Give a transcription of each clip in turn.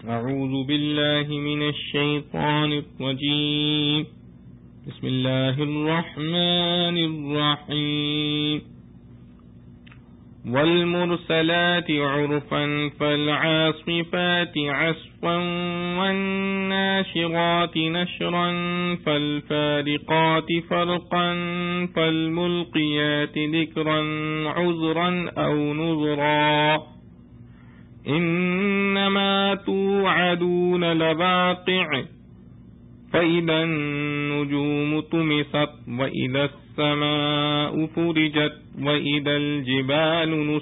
أعوذ بالله من الشيطان الرجيم. بسم الله الرحمن الرحيم. والمرسلات عرفا فالعاصفات عصفا والناشرات نشرا فالفارقات فرقا فالملقيات ذكرا عذرا أو نذرا إنما توعدون لواقع فإذا النجوم طمست وإذا السماء فرجت وإذا الجبال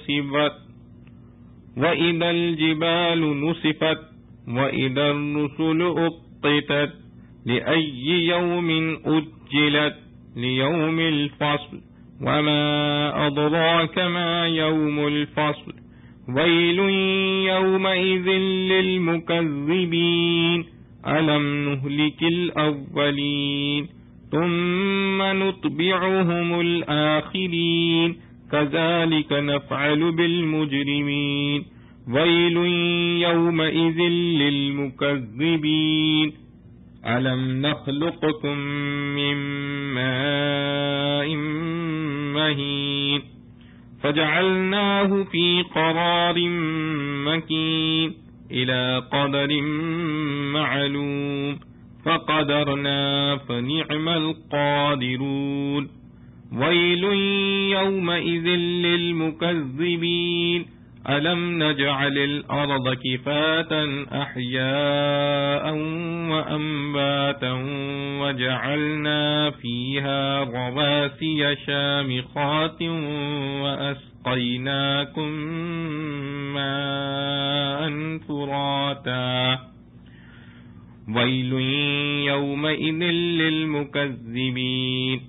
نسفت وإذا الرسل أقتت لأي يوم أجلت ليوم الفصل وما أدراك ما يوم الفصل ويل يومئذ للمكذبين ألم نهلك الأولين ثم نتبعهم الآخرين كذلك نفعل بالمجرمين ويل يومئذ للمكذبين ألم نخلقكم من ماء مهين فجعلناه في قرار مكين إلى قدر معلوم فقدرنا فنعم القادرون ويل يومئذ للمكذبين ألم نجعل الأرض كفاة أحياء وأمواتا وجعلنا فيها رواسي شامخات وأسقيناكم ماء فراتا ويل يومئذ للمكذبين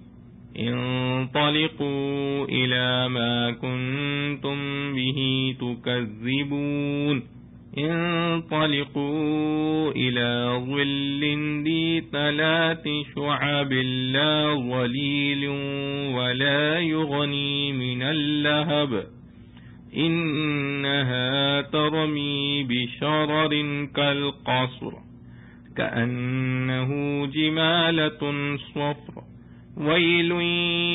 انطلقوا إلى ما كنتم به تكذبون انطلقوا إلى ظل ذي 3 شعب لا ظليل ولا يغني من اللهب إنها ترمي بشرر كالقصر كأنه جمالة صفر ويل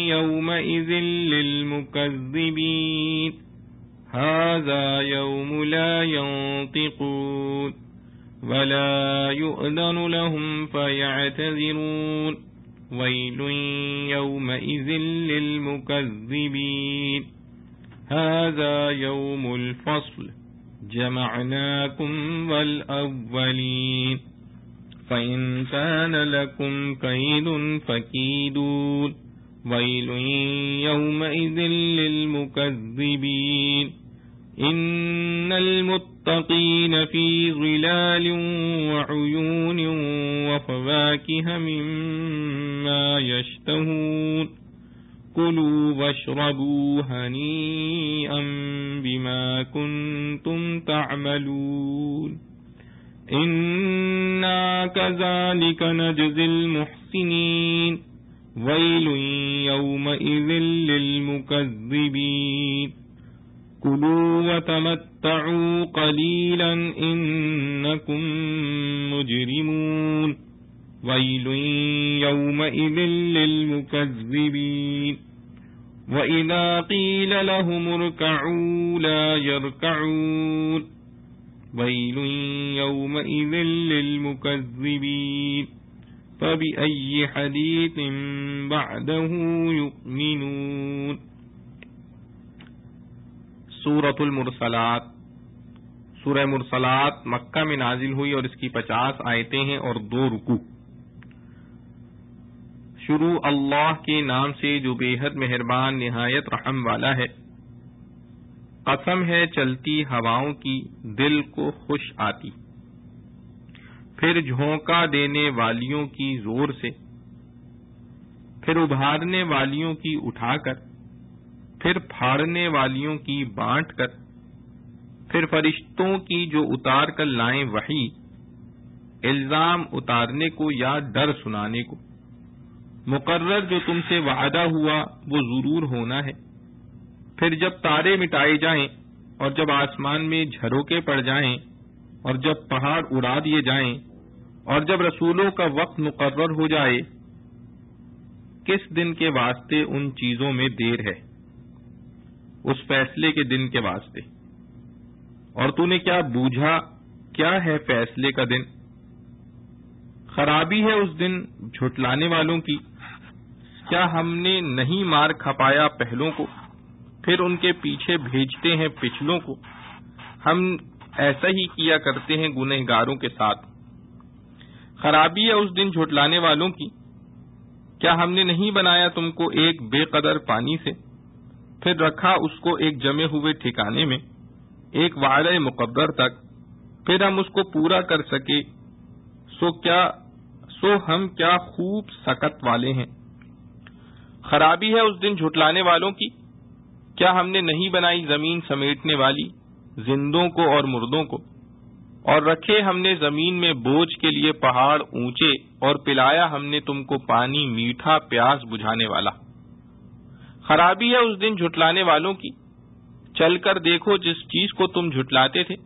يومئذ للمكذبين هذا يوم لا ينطقون ولا يؤذن لهم فيعتذرون ويل يومئذ للمكذبين هذا يوم الفصل جمعناكم والأولين فإن كان لكم كيد فكيدون ويل يومئذ للمكذبين إن المتقين في ظلال وعيون وفواكه مما يشتهون كلوا واشربوا هنيئا بما كنتم تعملون إنا كذلك نجزي المحسنين ويل يومئذ للمكذبين كلوا وتمتعوا قليلا إنكم مجرمون ويل يومئذ للمكذبين وإذا قيل لهم اركعوا لا يركعون ويل يومئذ للمكذبين فبأي حديث بعده يؤمنون. سورۃ المرسلات. سورہ مرسلات مکہ میں نازل ہوئی اور اس کی 50 آیتیں ہیں اور 2 رکوع. شروع اللہ کے نام سے جو بے حد مہربان نہایت رحم والا ہے. قسم ہے چلتی ہواؤں کی دل کو خوش آتی، پھر جھونکا دینے والیوں کی زور سے، پھر ابھارنے والیوں کی اٹھا کر، پھر پھاڑنے والیوں کی بانٹ کر، پھر فرشتوں کی جو اتار کر لائیں وحی، الزام اتارنے کو یا ڈر سنانے کو. مقرر جو تم سے وعدہ ہوا وہ ضرور ہونا ہے. پھر جب تارے مٹائے جائیں اور جب آسمان میں جھروکے پڑ جائیں اور جب پہاڑ اڑا دیے جائیں اور جب رسولوں کا وقت مقرر ہو جائے، کس دن کے واسطے ان چیزوں میں دیر ہے؟ اس فیصلے کے دن کے واسطے۔ اور تو نے کیا بوجھا کیا ہے فیصلے کا دن؟ خرابی ہے اس دن جھٹلانے والوں کی۔ کیا ہم نے نہیں مار کھپایا پہلوں کو، پھر ان کے پیچھے بھیجتے ہیں پچھلوں کو؟ ہم ایسا ہی کیا کرتے ہیں گنہگاروں کے ساتھ۔ خرابی ہے اس دن جھٹلانے والوں کی۔ کیا ہم نے نہیں بنایا تم کو ایک بے قدر پانی سے، پھر رکھا اس کو ایک جمے ہوئے ٹھکانے میں، ایک وعدہ مقدر تک، پھر ہم اس کو پورا کر سکے؟ سو ہم کیا خوب سکت والے ہیں۔ خرابی ہے اس دن جھٹلانے والوں کی۔ کیا ہم نے نہیں بنائی زمین سمیٹنے والی، زندوں کو اور مردوں کو، اور رکھے ہم نے زمین میں بوجھ کے لیے پہاڑ اونچے، اور پلایا ہم نے تم کو پانی میٹھا پیاس بجھانے والا۔ خرابی ہے اس دن جھٹلانے والوں کی۔ چل کر دیکھو جس چیز کو تم جھٹلاتے تھے،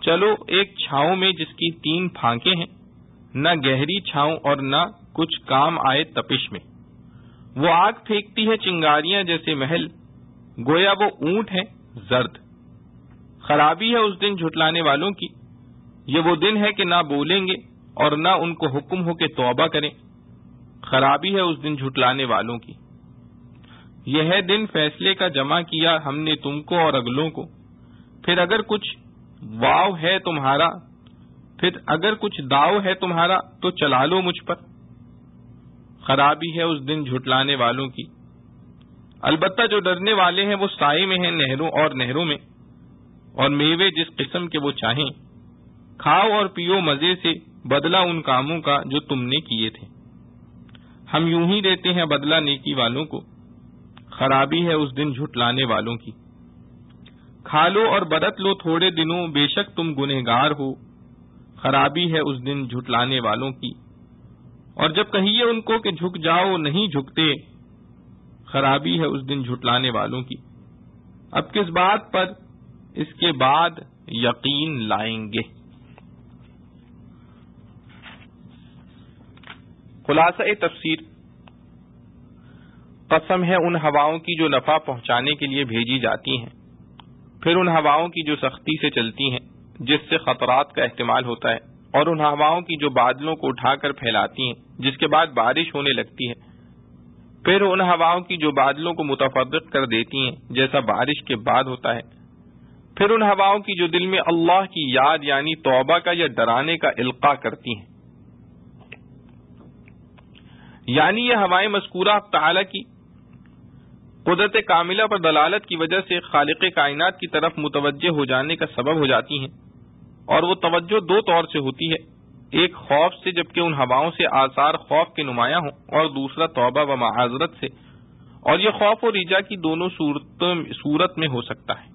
چلو ایک چھاؤں میں جس کی 3 پھانکیں ہیں، نہ گہری چھاؤں اور نہ کچھ کام آئے تپش میں۔ وہ آگ پھینکتی ہے چنگاریاں جیسے محل، گویا وہ اونٹ ہے زرد۔ خرابی ہے اس دن جھٹلانے والوں کی۔ یہ وہ دن ہے کہ نہ بولیں گے اور نہ ان کو حکم ہو کہ توبہ کریں۔ خرابی ہے اس دن جھٹلانے والوں کی۔ یہ ہے دن فیصلے کا جمع کیا ہم نے تم کو اور اگلوں کو، پھر اگر کچھ واو ہے تمہارا، پھر اگر کچھ داؤ ہے تمہارا تو چلا لو مجھ پر۔ خرابی ہے اس دن جھٹلانے والوں کی۔ البتہ جو ڈرنے والے ہیں وہ سائے میں ہیں نہروں میں، اور میوے جس قسم کے وہ چاہیں، کھاؤ اور پیو مزے سے بدلہ ان کاموں کا جو تم نے کیے تھے۔ ہم یوں ہی دیتے ہیں بدلہ نیکی والوں کو۔ خرابی ہے اس دن جھٹلانے والوں کی۔ کھا لو اور برت لو تھوڑے دنوں، بے شک تم گنہگار ہو۔ خرابی ہے اس دن جھٹلانے والوں کی۔ اور جب کہیے ان کو کہ جھک جاؤ نہیں جھکتے۔ خرابی ہے اس دن جھٹلانے والوں کی۔ اب کس بات پر اس کے بعد یقین لائیں گے؟ خلاصہ تفسیر: قسم ہے ان ہواؤں کی جو نفع پہنچانے کے لیے بھیجی جاتی ہیں، پھر ان ہواؤں کی جو سختی سے چلتی ہیں جس سے خطرات کا احتمال ہوتا ہے، اور ان ہواؤں کی جو بادلوں کو اٹھا کر پھیلاتی ہیں جس کے بعد بارش ہونے لگتی ہے، پھر ان ہواؤں کی جو بادلوں کو متفرق کر دیتی ہیں جیسا بارش کے بعد ہوتا ہے، پھر ان ہواؤں کی جو دل میں اللہ کی یاد یعنی توبہ کا یا ڈرانے کا القاء کرتی ہیں۔ یعنی یہ ہوائیں مذکورہ تعالی کی قدرت کاملہ پر دلالت کی وجہ سے خالق کائنات کی طرف متوجہ ہو جانے کا سبب ہو جاتی ہیں، اور وہ توجہ 2 طور سے ہوتی ہے، ایک خوف سے جبکہ ان ہواؤں سے آثار خوف کے نمایاں ہوں، اور دوسرا توبہ و معاذرت سے، اور یہ خوف و رجا کی دونوں صورت میں ہو سکتا ہے۔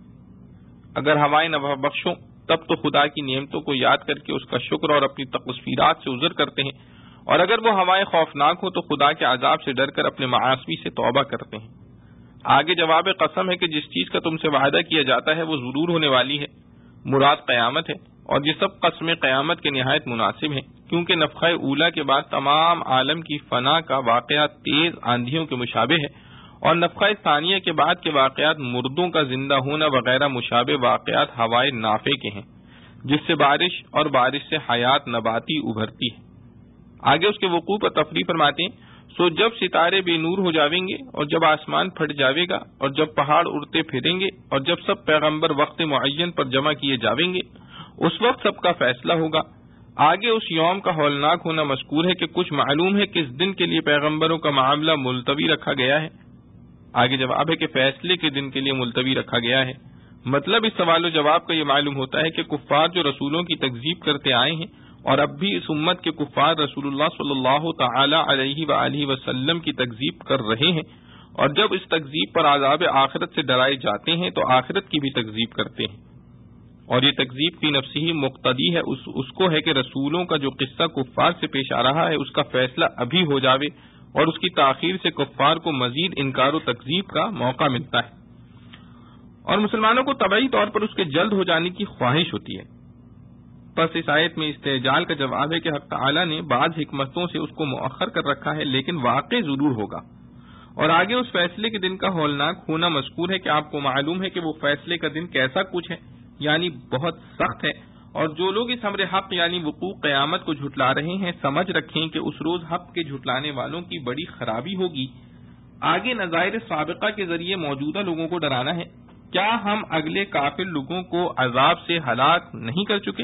اگر ہوائیں نفع بخشوں تب تو خدا کی نعمتوں کو یاد کر کے اس کا شکر اور اپنی تقصیرات سے عذر کرتے ہیں، اور اگر وہ ہوائیں خوفناک ہوں تو خدا کے عذاب سے ڈر کر اپنے معاصی سے توبہ کرتے ہیں۔ آگے جواب قسم ہے کہ جس چیز کا تم سے وعدہ کیا جاتا ہے وہ ضرور ہونے والی ہے، مراد قیامت ہے، اور یہ سب قسمیں قیامت کے نہایت مناسب ہیں، کیونکہ نفخہ اولا کے بعد تمام عالم کی فنا کا واقعہ تیز آندھیوں کے مشابہ ہے، اور نفخہ ثانیہ کے بعد کے واقعات مردوں کا زندہ ہونا وغیرہ مشابہ واقعات ہوائے نافع کے ہیں، جس سے بارش اور بارش سے حیات نباتی ابھرتی ہے۔ آگے اس کے وقوع پر تفریح فرماتے ہیں، سو جب ستارے بے نور ہو جاویں گے، اور جب آسمان پھٹ جاوے گا، اور جب پہاڑ اڑتے پھریں گے، اور جب سب پیغمبر وقت معین پر جمع کیے جاویں گے، اس وقت سب کا فیصلہ ہوگا۔ آگے اس یوم کا ہولناک ہونا مذکور ہے کہ کچھ معلوم ہے کہ اس دن کے لیے پیغمبروں کا معاملہ ملتوی رکھا گیا ہے۔ آگے جواب ہے کہ فیصلے کے دن کے لیے ملتوی رکھا گیا ہے۔ مطلب اس سوال و جواب کا یہ معلوم ہوتا ہے کہ کفار جو رسولوں کی تکذیب کرتے آئے ہیں، اور اب بھی اس امت کے کفار رسول اللہ صلی اللہ تعالی علیہ وآلہ وسلم کی تکذیب کر رہے ہیں، اور جب اس تکذیب پر عذاب آخرت سے ڈرائے جاتے ہیں تو آخرت کی بھی تکذیب کرتے ہیں، اور یہ تکذیب فی نفسہ ہی مقتضی ہے اس کو ہے کہ رسولوں کا جو قصہ کفار سے پیش آ رہا ہے اس کا فیصلہ ابھی ہو جاوے، اور اس کی تاخیر سے کفار کو مزید انکار و تکذیب کا موقع ملتا ہے، اور مسلمانوں کو طبعی طور پر اس کے جلد ہو جانے کی خواہش ہوتی ہے۔ پس اس آیت میں استعجال کا جواب ہے کہ حق تعالی نے بعض حکمتوں سے اس کو مؤخر کر رکھا ہے، لیکن واقع ضرور ہوگا۔ اور آگے اس فیصلے کے دن کا ہولناک ہونا مذکور ہے کہ آپ کو معلوم ہے کہ وہ فیصلے کا دن کیسا کچھ ہے، یعنی بہت سخت ہے۔ اور جو لوگ اس امر حق یعنی وقوع قیامت کو جھٹلا رہے ہیں، سمجھ رکھیں کہ اس روز حق کے جھٹلانے والوں کی بڑی خرابی ہوگی۔ آگے نظائر سابقہ کے ذریعے موجودہ لوگوں کو ڈرانا ہے۔ کیا ہم اگلے کافر لوگوں کو عذاب سے ہلاک نہیں کر چکے؟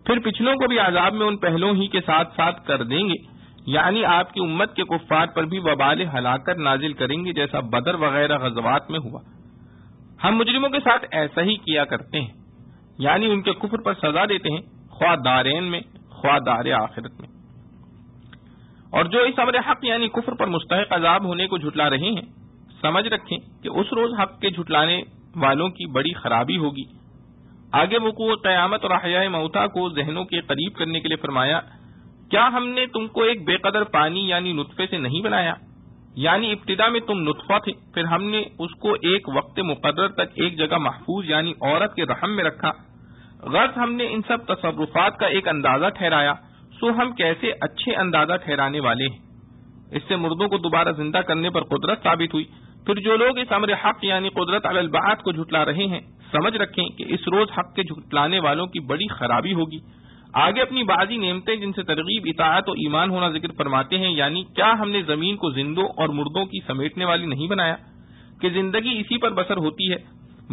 پھر پچھلوں کو بھی عذاب میں ان پہلوں ہی کے ساتھ ساتھ کر دیں گے، یعنی آپ کی امت کے کفار پر بھی وبال ہلاکت نازل کریں گے، جیسا بدر وغیرہ غزوات میں ہوا۔ ہم مجرموں کے ساتھ ایسا ہی کیا کرتے ہیں، یعنی ان کے کفر پر سزا دیتے ہیں، خواہ دارین میں خواہ دار آخرت میں۔ اور جو اس امر حق یعنی کفر پر مستحق عذاب ہونے کو جھٹلا رہے ہیں، سمجھ رکھیں کہ اس روز حق کے جھٹلانے والوں کی بڑی خرابی ہوگی۔ آگے وقوع قیامت اور احیاء موتا کو ذہنوں کے قریب کرنے کے لیے فرمایا، کیا ہم نے تم کو ایک بے قدر پانی یعنی نطفے سے نہیں بنایا؟ یعنی ابتدا میں تم نطفہ تھے، پھر ہم نے اس کو ایک وقت مقرر تک ایک جگہ محفوظ یعنی عورت کے رحم میں رکھا۔ غرض ہم نے ان سب تصرفات کا ایک اندازہ ٹھہرایا، سو ہم کیسے اچھے اندازہ ٹھہرانے والے ہیں۔ اس سے مردوں کو دوبارہ زندہ کرنے پر قدرت ثابت ہوئی۔ پھر جو لوگ اس امر حق یعنی قدرت علی البعث کو جھٹلا رہے ہیں، سمجھ رکھیں کہ اس روز حق کے جھٹلانے والوں کی بڑی خرابی ہوگی۔ آگے اپنی بعضی نعمتیں جن سے ترغیب اطاعت و ایمان ہونا ذکر فرماتے ہیں، یعنی کیا ہم نے زمین کو زندوں اور مردوں کی سمیٹنے والی نہیں بنایا کہ زندگی اسی پر بسر ہوتی ہے،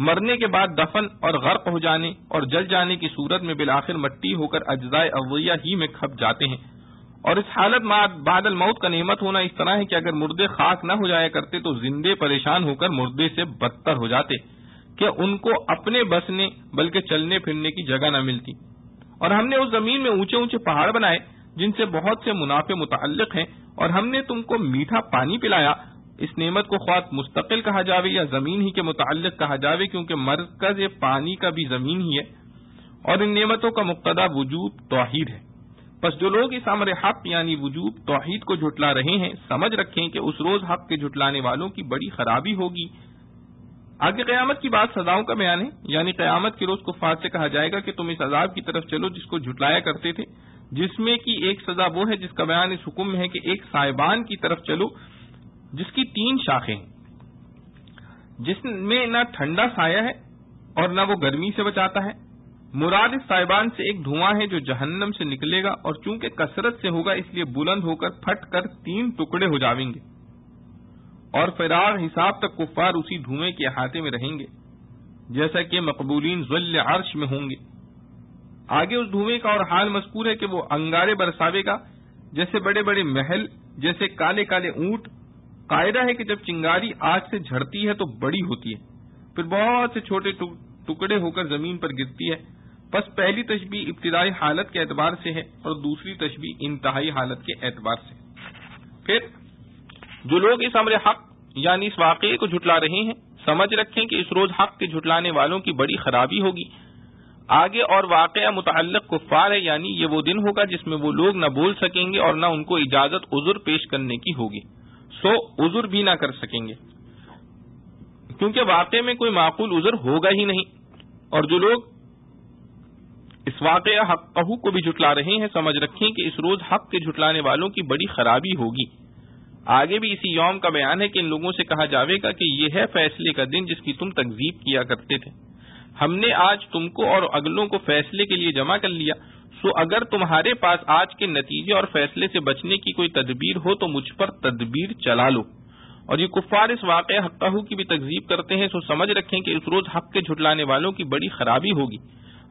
مرنے کے بعد دفن اور غرق ہو جانے اور جل جانے کی صورت میں بالآخر مٹی ہو کر اجزائے عضویہ ہی میں کھپ جاتے ہیں۔ اور اس حالت بعد الموت کا نعمت ہونا اس طرح ہے کہ اگر مردے خاک نہ ہو جایا کرتے تو زندے پریشان ہو کر مردے سے بدتر ہو جاتے کہ ان کو اپنے بسنے بلکہ چلنے پھرنے کی جگہ نہ ملتی۔ اور ہم نے اس زمین میں اونچے اونچے پہاڑ بنائے جن سے بہت سے منافع متعلق ہیں، اور ہم نے تم کو میٹھا پانی پلایا۔ اس نعمت کو خواہ مستقل کہا جاوے یا زمین ہی کے متعلق کہا جاوے، کیونکہ مرکز پانی کا بھی زمین ہی ہے، اور ان نعمتوں کا مقتضا وجوب توحید ہے۔ پس جو لوگ اس امر حق یعنی وجوب توحید کو جھٹلا رہے ہیں، سمجھ رکھیں کہ اس روز حق کے جھٹلانے والوں کی بڑی خرابی ہوگی۔ آگے قیامت کی بات سزاؤں کا بیان ہے، یعنی قیامت کے روز کفار سے کہا جائے گا کہ تم اس عذاب کی طرف چلو جس کو جھٹلایا کرتے تھے، جس میں کی ایک سزا وہ ہے جس کا بیان اس حکم میں ہے کہ ایک سائبان کی طرف چلو جس کی 3 شاخیں ہیں، جس میں نہ ٹھنڈا سایہ ہے اور نہ وہ گرمی سے بچاتا ہے۔ مراد اس سائبان سے ایک دھواں ہے جو جہنم سے نکلے گا، اور چونکہ کثرت سے ہوگا اس لیے بلند ہو کر پھٹ کر 3 ٹکڑے ہو جاویں گے، اور فراغ حساب تک کفار اسی دھوئیں کے احاطے میں رہیں گے، جیسا کہ مقبولین ذل عرش میں ہوں گے۔ آگے اس دھوئیں کا اور حال مذکور ہے کہ وہ انگارے برساوے گا جیسے بڑے بڑے محل، جیسے کالے کالے اونٹ۔ قاعدہ ہے کہ جب چنگاری آگ سے جھڑتی ہے تو بڑی ہوتی ہے، پھر بہت سے چھوٹے ٹکڑے ہو کر زمین پر گرتی ہے۔ بس پہلی تشبیہ ابتدائی حالت کے اعتبار سے ہے اور دوسری تشبیہ انتہائی حالت کے اعتبار سے۔ پھر جو لوگ اس امر حق یعنی اس واقعے کو جھٹلا رہے ہیں، سمجھ رکھیں کہ اس روز حق کے جھٹلانے والوں کی بڑی خرابی ہوگی۔ آگے اور واقعہ متعلق کفار ہے، یعنی یہ وہ دن ہوگا جس میں وہ لوگ نہ بول سکیں گے اور نہ ان کو اجازت عذر پیش کرنے کی ہوگی، سو عذر بھی نہ کر سکیں گے، کیونکہ واقعے میں کوئی معقول عذر ہوگا ہی نہیں۔ اور جو لوگ اس واقعہ حقہ کو بھی جھٹلا رہے ہیں، سمجھ رکھیں کہ اس روز حق کے جھٹلانے والوں کی بڑی خرابی ہوگی۔ آگے بھی اسی یوم کا بیان ہے کہ ان لوگوں سے کہا جاوے گا کہ یہ ہے فیصلے کا دن جس کی تم تکذیب کیا کرتے تھے۔ ہم نے آج تم کو اور اگلوں کو فیصلے کے لیے جمع کر لیا، سو اگر تمہارے پاس آج کے نتیجے اور فیصلے سے بچنے کی کوئی تدبیر ہو تو مجھ پر تدبیر چلا لو۔ اور یہ کفار اس واقعہ حقہ کی بھی تکذیب کرتے ہیں، سو سمجھ رکھیں کہ اس روز حق کے جھٹلانے والوں کی بڑی خرابی ہوگی۔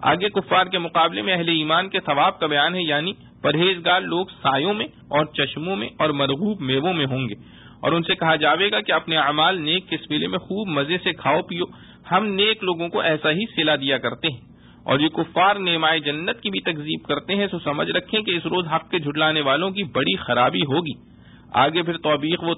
آگے کفار کے مقابلے میں اہل ایمان کے ثواب کا بیان ہے، یعنی پرہیزگار لوگ سایوں میں اور چشموں میں اور مرغوب میووں میں ہوں گے، اور ان سے کہا جاوے گا کہ اپنے اعمال نیک کے سلسلے میں خوب مزے سے کھاؤ پیو، ہم نیک لوگوں کو ایسا ہی صلہ دیا کرتے ہیں۔ اور یہ کفار نعمائے جنت کی بھی تکذیب کرتے ہیں، سو سمجھ رکھیں کہ اس روز حق کے جھٹلانے والوں کی بڑی خرابی ہوگی۔ آگے پھر توبیخ و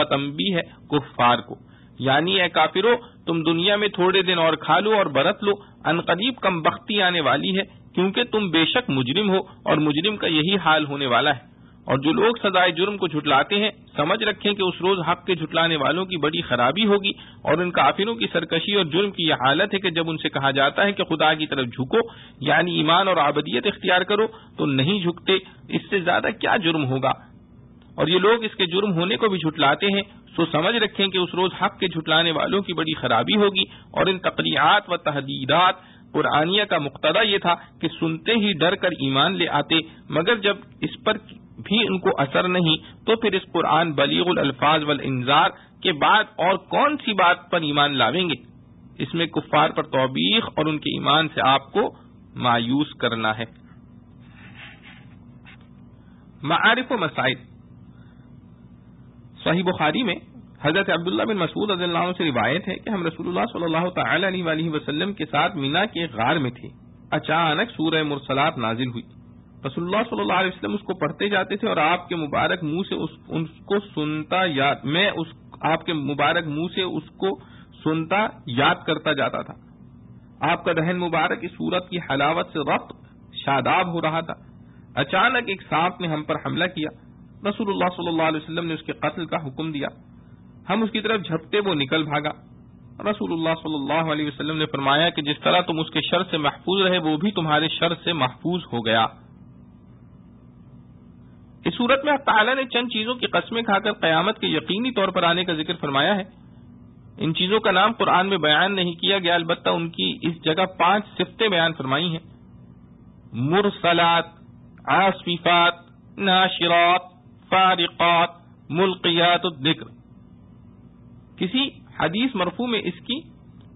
تنبیہ ہے کفار کو، یعنی اے کافرو تم دنیا میں تھوڑے دن اور کھا لو اور برت لو، عنقریب کم بختی آنے والی ہے، کیونکہ تم بے شک مجرم ہو اور مجرم کا یہی حال ہونے والا ہے۔ اور جو لوگ سزائے جرم کو جھٹلاتے ہیں سمجھ رکھیں کہ اس روز حق کے جھٹلانے والوں کی بڑی خرابی ہوگی، اور ان کافروں کی سرکشی اور جرم کی یہ حالت ہے کہ جب ان سے کہا جاتا ہے کہ خدا کی طرف جھکو یعنی ایمان اور عبودیت اختیار کرو تو نہیں جھکتے، اس سے زیادہ کیا جرم ہوگا؟ اور یہ لوگ اس کے جرم ہونے کو بھی جھٹلاتے ہیں، سو سمجھ رکھیں کہ اس روز حق کے جھٹلانے والوں کی بڑی خرابی ہوگی۔ اور ان تقریعات و تحدیدات قرآنیہ کا مقتضا یہ تھا کہ سنتے ہی ڈر کر ایمان لے آتے، مگر جب اس پر بھی ان کو اثر نہیں تو پھر اس قرآن بلیغ الالفاظ والانذار کے بعد اور کون سی بات پر ایمان لاویں گے؟ اس میں کفار پر توبیخ اور ان کے ایمان سے آپ کو مایوس کرنا ہے۔ معارف و مسائل۔ صحیح بخاری میں حضرت عبداللہ بن مسعود رضی اللہ عنہ سے روایت ہے کہ ہم رسول اللہ صلی اللہ تعالی علیہ وآلہ وسلم کے ساتھ مینا کے غار میں تھے، اچانک سورہ مرسلات نازل ہوئی۔ رسول اللہ صلی اللہ علیہ وسلم اس کو پڑھتے جاتے تھے اور آپ کے مبارک منہ سے اس کو سنتا یاد کرتا جاتا تھا۔ آپ کا دہن مبارک اس سورت کی حلاوت سے رفت شاداب ہو رہا تھا۔ اچانک ایک سانپ نے ہم پر حملہ کیا، رسول اللہ صلی اللہ علیہ وسلم نے اس کے قتل کا حکم دیا، ہم اس کی طرف جھپتے وہ نکل بھاگا۔ رسول اللہ صلی اللہ علیہ وسلم نے فرمایا کہ جس طرح تم اس کے شر سے محفوظ رہے وہ بھی تمہارے شر سے محفوظ ہو گیا۔ اس صورت میں تعالیٰ نے چند چیزوں کی قسمیں کھا کر قیامت کے یقینی طور پر آنے کا ذکر فرمایا ہے۔ ان چیزوں کا نام قرآن میں بیان نہیں کیا گیا، البتہ ان کی اس جگہ 5 صفتیں بیان فرمائی ہیں: مرسلات، عاصفات، ناشرات، فارقات، ملقیات الذکر۔ کسی حدیث مرفوع میں اس کی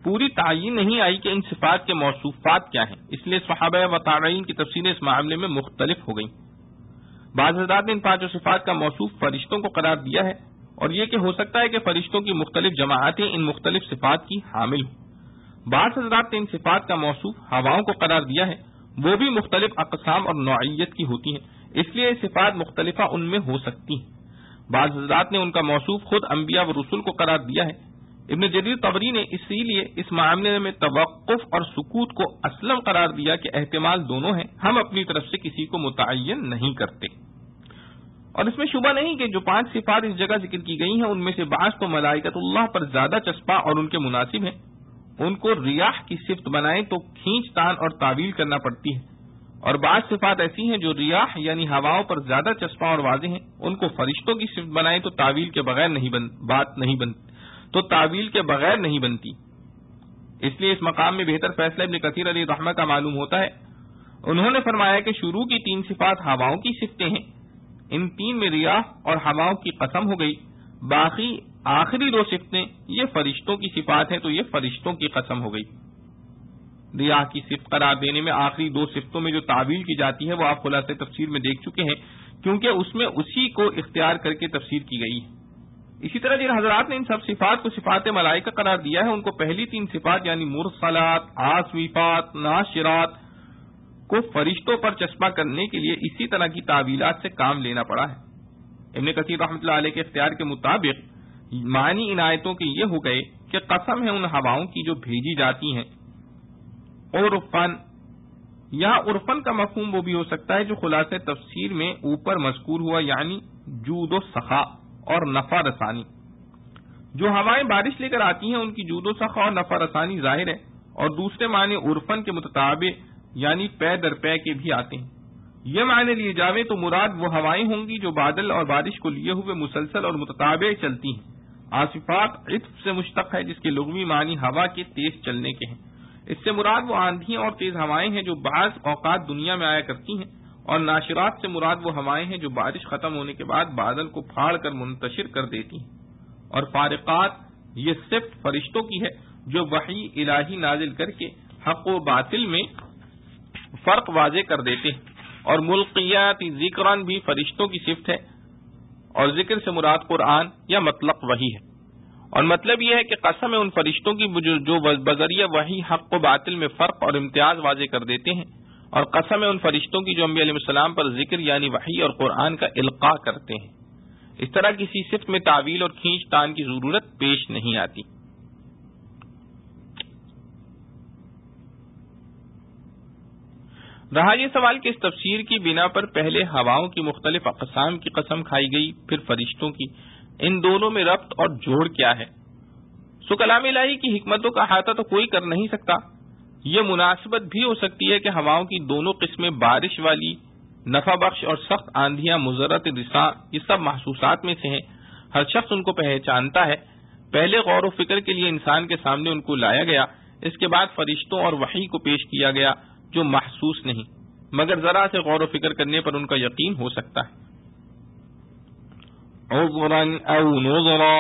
پوری تعین نہیں آئی کہ ان صفات کے موصوفات کیا ہیں، اس لیے صحابہ و تابعین کی تفسیریں اس معاملے میں مختلف ہو گئیں۔ بعض حضرات نے ان 5 صفات کا موصوف فرشتوں کو قرار دیا ہے، اور یہ کہ ہو سکتا ہے کہ فرشتوں کی مختلف جماعتیں ان مختلف صفات کی حامل ہوں۔ بعض حضرات نے ان صفات کا موصوف ہواؤں کو قرار دیا ہے، وہ بھی مختلف اقسام اور نوعیت کی ہوتی ہیں، اس لیے صفات مختلفہ ان میں ہو سکتی ہیں۔ بعض حضرات نے ان کا موصوف خود انبیاء و رسول کو قرار دیا ہے۔ ابن جریر طبری نے اسی لیے اس معاملے میں توقف اور سکوت کو اسلم قرار دیا کہ احتمال دونوں ہیں، ہم اپنی طرف سے کسی کو متعین نہیں کرتے۔ اور اس میں شبہ نہیں کہ جو 5 صفات اس جگہ ذکر کی گئی ہیں ان میں سے بعض تو ملائکۃ اللہ پر زیادہ چسپاں اور ان کے مناسب ہیں، ان کو ریاح کی صفت بنائیں تو کھینچ تان اور تعویل کرنا پڑتی ہے، اور بعض صفات ایسی ہیں جو ریاح یعنی ہواؤں پر زیادہ چسپاں اور واضح ہیں، ان کو فرشتوں کی صفت بنائیں تو تعویل کے بغیر نہیں بنتی۔ اس لیے اس مقام میں بہتر فیصلہ ابن کثیر علیہ رحمہ کا معلوم ہوتا ہے۔ انہوں نے فرمایا کہ شروع کی 3 صفات ہواؤں کی صفتیں ہیں، ان 3 میں ریاح اور ہواؤں کی قسم ہو گئی، باقی آخری 2 صفتیں یہ فرشتوں کی صفات ہیں تو یہ فرشتوں کی قسم ہو گئی۔ ریاح کی صفت قرار دینے میں آخری 2 صفتوں میں جو تعویل کی جاتی ہے وہ آپ خلاصہ تفسیر میں دیکھ چکے ہیں، کیونکہ اس میں اسی کو اختیار کر کے تفسیر کی گئی ہے۔ اسی طرح جن حضرات نے ان سب صفات کو صفات ملائکہ قرار دیا ہے ان کو پہلی 3 صفات یعنی مرسلات، عاصفات، ناشرات کو فرشتوں پر چسپاں کرنے کے لیے اسی طرح کی تعویلات سے کام لینا پڑا ہے۔ ابن کثیر رحمۃ اللہ علیہ کے اختیار کے مطابق معنی ان آیتوں کے یہ ہو گئے کہ قسم ہے ان ہواؤں کی جو بھیجی جاتی ہیں، عرفن، یہاں عرفن کا مفہوم وہ بھی ہو سکتا ہے جو خلاصہ تفسیر میں اوپر مذکور ہوا، یعنی جود و سخا اور نفع رسانی۔ جو ہوائیں بارش لے کر آتی ہیں ان کی جود و سخا اور نفع رسانی ظاہر ہے، اور دوسرے معنی عرفن کے متطابق یعنی پے در پے کے بھی آتے ہیں۔ یہ معنی لیے جاویں تو مراد وہ ہوائیں ہوں گی جو بادل اور بارش کو لیے ہوئے مسلسل اور متتابع چلتی ہیں۔ عاصفات عطف سے مشتق ہے جس کے لغوی معنی ہوا کے تیز چلنے کے ہیں۔ اس سے مراد وہ آندھیاں اور تیز ہوائیں ہیں جو بعض اوقات دنیا میں آیا کرتی ہیں، اور ناشرات سے مراد وہ ہوائیں ہیں جو بارش ختم ہونے کے بعد بادل کو پھاڑ کر منتشر کر دیتی ہیں، اور فارقات یہ صفت فرشتوں کی ہے جو وحی الہی نازل کر کے حق و باطل میں فرق واضح کر دیتے ہیں، اور ملقیات ذکران بھی فرشتوں کی صفت ہے، اور ذکر سے مراد قرآن یا مطلق وحی ہے، اور مطلب یہ ہے کہ قسم ہے ان فرشتوں کی جو بذریعہ وحی حق و باطل میں فرق اور امتیاز واضح کر دیتے ہیں، اور قسم ہے ان فرشتوں کی جو انبیاء علیہ السلام پر ذکر یعنی وحی اور قرآن کا القاء کرتے ہیں۔ اس طرح کسی صفت میں تعویل اور کھینچ تان کی ضرورت پیش نہیں آتی۔ رہا یہ سوال کہ اس تفسیر کی بنا پر پہلے ہواؤں کی مختلف اقسام کی قسم کھائی گئی، پھر فرشتوں کی، ان دونوں میں ربط اور جوڑ کیا ہے؟ سو کلام الہی کی حکمتوں کا احاطہ تو کوئی کر نہیں سکتا۔ یہ مناسبت بھی ہو سکتی ہے کہ ہواؤں کی دونوں قسمیں بارش والی، نفع بخش اور سخت آندھیاں، مضرت رساں، یہ سب محسوسات میں سے ہیں، ہر شخص ان کو پہچانتا ہے۔ پہلے غور و فکر کے لیے انسان کے سامنے ان کو لایا گیا، اس کے بعد فرشتوں اور وحی کو پیش کیا گیا جو محسوس نہیں، مگر ذرا سے غور و فکر کرنے پر ان کا یقین ہو سکتا ہے۔ عذرا او نذرا،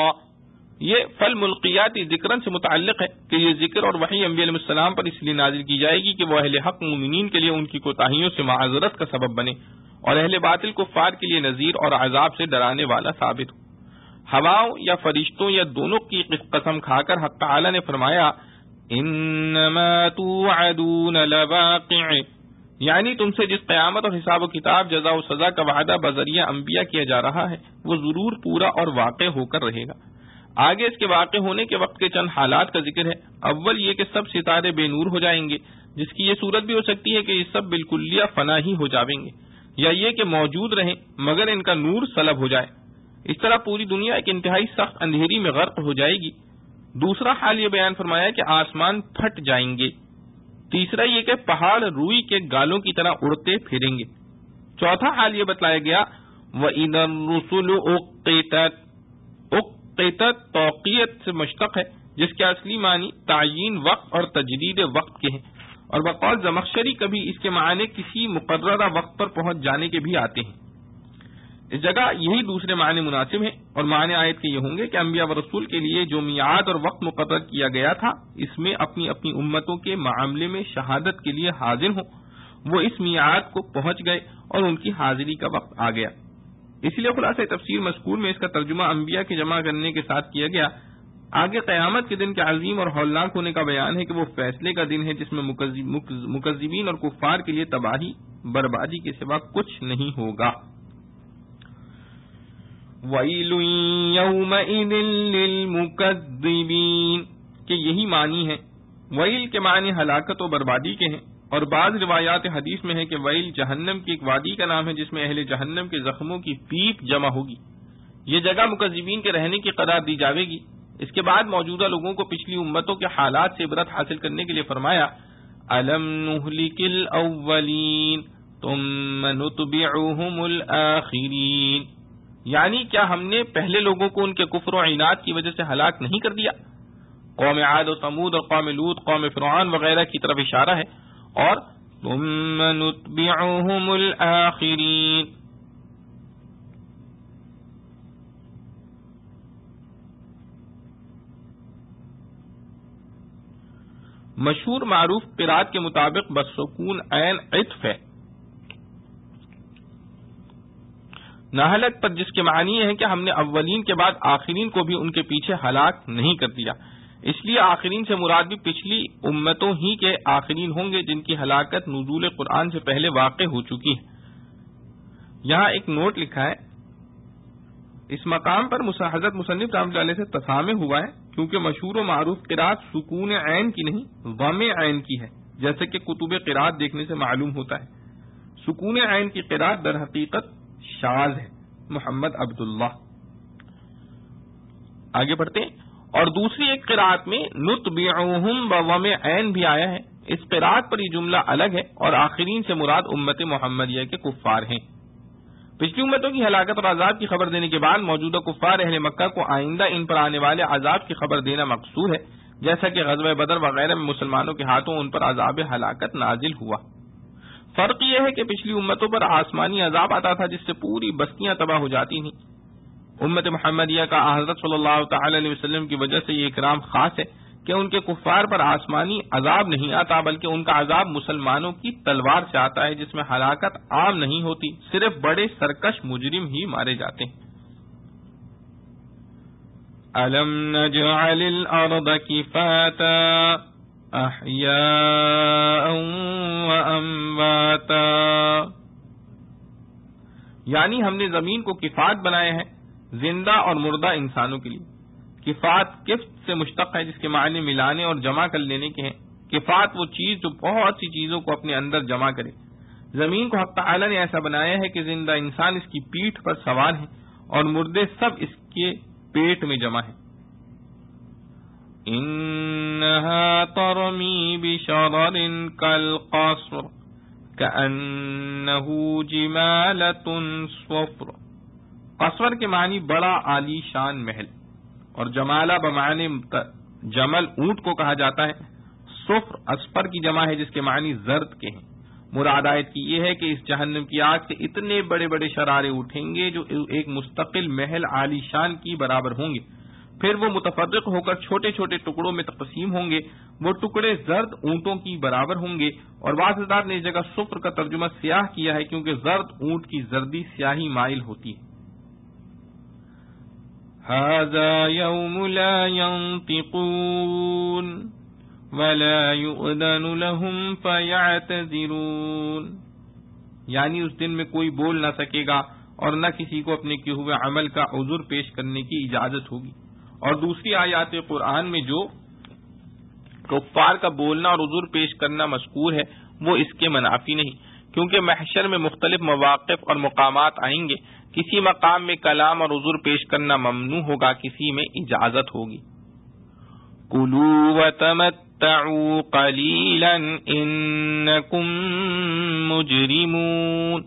یہ فل ملقیات ذکرن سے متعلق ہے کہ یہ ذکر اور وحی انبیاء علیہ السلام پر اس لیے نازل کی جائے گی کہ وہ اہل حق مومنین کے لیے ان کی کوتاہیوں سے معذرت کا سبب بنے، اور اہل باطل کفار کے لیے نذیر اور عذاب سے ڈرانے والا ثابت ہو۔ ہواؤں یا فرشتوں یا دونوں کی قسم کھا کر حق تعالی نے فرمایا انما توعدون لواقع، یعنی تم سے جس قیامت اور حساب و کتاب، جزا و سزا کا وعدہ بذریعہ انبیاء کیا جا رہا ہے وہ ضرور پورا اور واقع ہو کر رہے گا۔ آگے اس کے واقع ہونے کے وقت کے چند حالات کا ذکر ہے۔ اول یہ کہ سب ستارے بے نور ہو جائیں گے، جس کی یہ صورت بھی ہو سکتی ہے کہ یہ سب بالکلیہ فنا ہی ہو جائیں گے، یا یہ کہ موجود رہیں مگر ان کا نور سلب ہو جائے۔ اس طرح پوری دنیا ایک انتہائی سخت اندھیری میں غرق ہو جائے گی۔ دوسرا حال یہ بیان فرمایا کہ آسمان پھٹ جائیں گے۔ تیسرا یہ کہ پہاڑ روئی کے گالوں کی طرح اڑتے پھریں گے۔ چوتھا حال یہ بتلایا گیا وَإِذَا الرُّسُلُ أُقِّتَتْ، اقتت توقیت سے مشتق ہے، جس کے اصلی معنی تعیین وقت اور تجدید وقت کے ہیں، اور بقول زمخشری کبھی اس کے معنی کسی مقررہ وقت پر پہنچ جانے کے بھی آتے ہیں۔ اس جگہ یہی دوسرے معنی مناسب ہیں، اور معنی آیت کے یہ ہوں گے کہ انبیاء و رسول کے لیے جو میعاد اور وقت مقرر کیا گیا تھا اس میں اپنی اپنی امتوں کے معاملے میں شہادت کے لیے حاضر ہوں، وہ اس میعاد کو پہنچ گئے اور ان کی حاضری کا وقت آ گیا۔ اسی لیے خلاصہ تفسیر مذکور میں اس کا ترجمہ انبیاء کے جمع کرنے کے ساتھ کیا گیا۔ آگے قیامت کے دن کے عظیم اور ہولناک ہونے کا بیان ہے کہ وہ فیصلے کا دن ہے جس میں مکذبین اور کفار کے لیے تباہی بربادی کے سوا کچھ نہیں ہوگا۔ وَيْلٌ يَوْمَئِذٍ لِّلْمُكَذِّبِينَ کہ یہی معنی ہے۔ ویل کے معنی ہلاکت و بربادی کے ہیں، اور بعض روایات حدیث میں ہے کہ ویل جہنم کی ایک وادی کا نام ہے جس میں اہل جہنم کے زخموں کی پیپ جمع ہوگی۔ یہ جگہ مکذبین کے رہنے کی قرار دی جاوے گی۔ اس کے بعد موجودہ لوگوں کو پچھلی امتوں کے حالات سے عبرت حاصل کرنے کے لیے فرمایا أَلَمْ نُهْلِكِ الْأَوَّلِينَ ثُمَّ نُتْبِعُهُمُ الْآخِرِينَ، یعنی کیا ہم نے پہلے لوگوں کو ان کے کفر و عناد کی وجہ سے ہلاک نہیں کر دیا؟ قوم عاد و ثمود اور قوم لوط، قوم فرعون وغیرہ کی طرف اشارہ ہے، اور ثم نتبعهم الآخرین، مشہور معروف قرات کے مطابق بسکون عین عطف ہے نہلک پر، جس کے معنی ہے کہ ہم نے اولین کے بعد آخرین کو بھی ان کے پیچھے ہلاک نہیں کر دیا۔ اس لیے آخرین سے مراد بھی پچھلی امتوں ہی کے آخرین ہوں گے جن کی ہلاکت نزول قرآن سے پہلے واقع ہو چکی ہے۔ یہاں ایک نوٹ لکھا ہے، اس مقام پر حضرت مصنف رحمۃ اللہ علیہ سے تسامح ہوا ہے کیونکہ مشہور و معروف قرات سکون عین کی نہیں ضم عین کی ہے، جیسے کہ کتب قرات دیکھنے سے معلوم ہوتا ہے۔ سکون عین کی قرات در حقیقت شاذ ہے۔ محمد عبداللہ۔ آگے بڑھتے ہیں، اور دوسری ایک قرات میں نتبعہم بضم عین بھی آیا ہے۔ اس قرات پر یہ جملہ الگ ہے، اور آخرین سے مراد امت محمدیہ کے کفار ہیں۔ پچھلی امتوں کی ہلاکت اور عذاب کی خبر دینے کے بعد موجودہ کفار اہل مکہ کو آئندہ ان پر آنے والے عذاب کی خبر دینا مقصود ہے، جیسا کہ غزوہ بدر وغیرہ میں مسلمانوں کے ہاتھوں ان پر عذاب ہلاکت نازل ہوا۔ فرق یہ ہے کہ پچھلی امتوں پر آسمانی عذاب آتا تھا جس سے پوری بستیاں تباہ ہو جاتی تھیں۔ امت محمدیہ کا حضرت صلی اللہ تعالی علیہ وسلم کی وجہ سے یہ اکرام خاص ہے کہ ان کے کفار پر آسمانی عذاب نہیں آتا، بلکہ ان کا عذاب مسلمانوں کی تلوار سے آتا ہے، جس میں ہلاکت عام نہیں ہوتی، صرف بڑے سرکش مجرم ہی مارے جاتے ہیں۔ أَلَمْ نَجْعَلِ الْأَرْضَ كِفَاتًا أَحْيَاءً وَأَمْوَاتًا، یعنی ہم نے زمین کو کفات بنایا ہے زندہ اور مردہ انسانوں کے لیے۔ کفات کفت سے مشتق ہے جس کے معنی ملانے اور جمع کر لینے کے ہیں۔ کفات وہ چیز جو بہت سی چیزوں کو اپنے اندر جمع کرے، زمین کو حق تعالی نے ایسا بنایا ہے کہ زندہ انسان اس کی پیٹھ پر سوار ہیں اور مردے سب اس کے پیٹ میں جمع ہیں. انہا ترمی بشرر کالقصر کأنہ جمالۃ صفر. قصور کے معنی بڑا عالی شان محل، اور جمالہ بمعنی جمل اونٹ کو کہا جاتا ہے. صفر اسفر کی جمع ہے جس کے معنی زرد کے ہیں. مراد آیت کی یہ ہے کہ اس جہنم کی آگ سے اتنے بڑے بڑے شرارے اٹھیں گے جو ایک مستقل محل عالی شان کی برابر ہوں گے. پھر وہ متفرق ہو کر چھوٹے چھوٹے ٹکڑوں میں تقسیم ہوں گے. وہ ٹکڑے زرد اونٹوں کی برابر ہوں گے. اور بعض حضرات نے اس جگہ صفر کا ترجمہ سیاہ کیا ہے کیونکہ زرد اونٹ کی زردی سیاہی مائل ہوتی ہے. هذا يوم لا ينطقون ولا يؤذن لهم فيعتذرون. یعنی اس دن میں کوئی بول نہ سکے گا اور نہ کسی کو اپنے کیے ہوئے عمل کا عذر پیش کرنے کی اجازت ہوگی. اور دوسری آیات قرآن میں جو کفار کا بولنا اور عذر پیش کرنا مذکور ہے وہ اس کے منافی نہیں، کیونکہ محشر میں مختلف مواقف اور مقامات آئیں گے. کسی مقام میں کلام اور عذر پیش کرنا ممنوع ہوگا، کسی میں اجازت ہوگی. کُلُوا وَتَمَتَّعُوا قَلِيلًا إِنَّكُمْ مُجْرِمُونَ.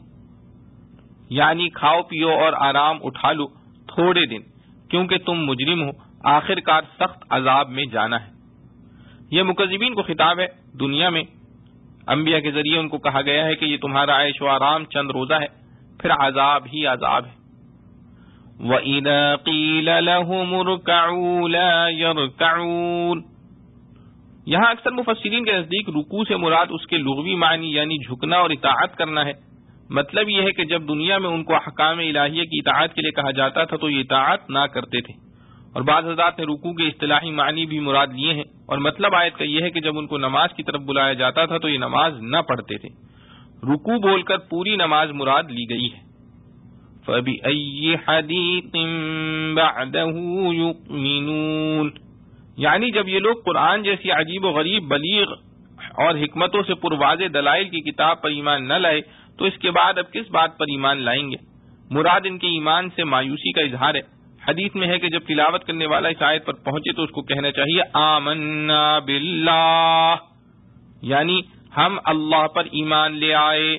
یعنی کھاؤ پیو اور آرام اٹھا لو تھوڑے دن، کیونکہ تم مجرم ہو، آخر کار سخت عذاب میں جانا ہے. یہ مکذبین کو خطاب ہے. دنیا میں انبیاء کے ذریعے ان کو کہا گیا ہے کہ یہ تمہارا عیش و آرام چند روزہ ہے، پھر عذاب ہی عذاب ہے. وَإِذَا قِيلَ لَهُمُ ارْكَعُوا لَا يَرْكَعُونَ. یہاں اکثر مفسرین کے نزدیک رکوع سے مراد اس کے لغوی معنی یعنی جھکنا اور اطاعت کرنا ہے. مطلب یہ ہے کہ جب دنیا میں ان کو احکام الہیہ کی اطاعت کے لیے کہا جاتا تھا تو یہ اطاعت نہ کرتے تھے. اور بعض حضرات نے رکوع کے اصطلاحی معنی بھی مراد لیے ہیں، اور مطلب آیت کا یہ ہے کہ جب ان کو نماز کی طرف بلایا جاتا تھا تو یہ نماز نہ پڑھتے تھے. رکوع بول کر پوری نماز مراد لی گئی ہے. فَبِأَيِّ حَدِيثٍ بَعْدَهُ يُؤْمِنُونَ. یعنی جب یہ لوگ قرآن جیسی عجیب و غریب بلیغ اور حکمتوں سے پرواضح دلائل کی کتاب پر ایمان نہ لائے تو اس کے بعد اب کس بات پر ایمان لائیں گے؟ مراد ان کے ایمان سے مایوسی کا اظہار ہے. حدیث میں ہے کہ جب تلاوت کرنے والا اس آیت پر پہنچے تو اس کو کہنا چاہیے آمنا باللہ، یعنی ہم اللہ پر ایمان لے آئے.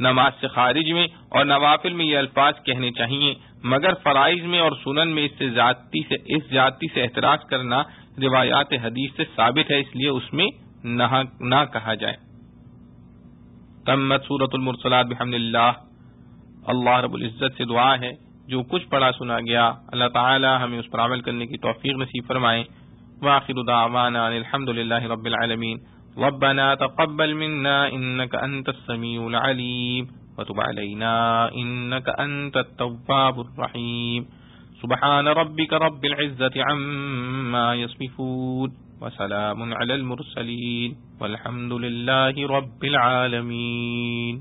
نماز سے خارج میں اور نوافل میں یہ الفاظ کہنے چاہیے، مگر فرائض میں اور سنن میں اس زیادتی سے احتراز کرنا روایات حدیث سے ثابت ہے، اس لیے اس میں نہ کہا جائے. تمت سورۃ المرسلات بحمد اللہ. اللہ رب العزت سے دعا ہے جو کچھ پڑھا سنا گیا اللہ تعالی ہمیں اس پر عمل کرنے کی توفیق نصیب فرمائے. وآخر دعوانا الحمد للہ رب العالمین. ربنا تقبل منا انك انت السميع العليم وتب علينا انك انت التواب الرحيم. سبحان ربك رب العزة عما يصفون وسلام على المرسلين والحمد لله رب العالمين.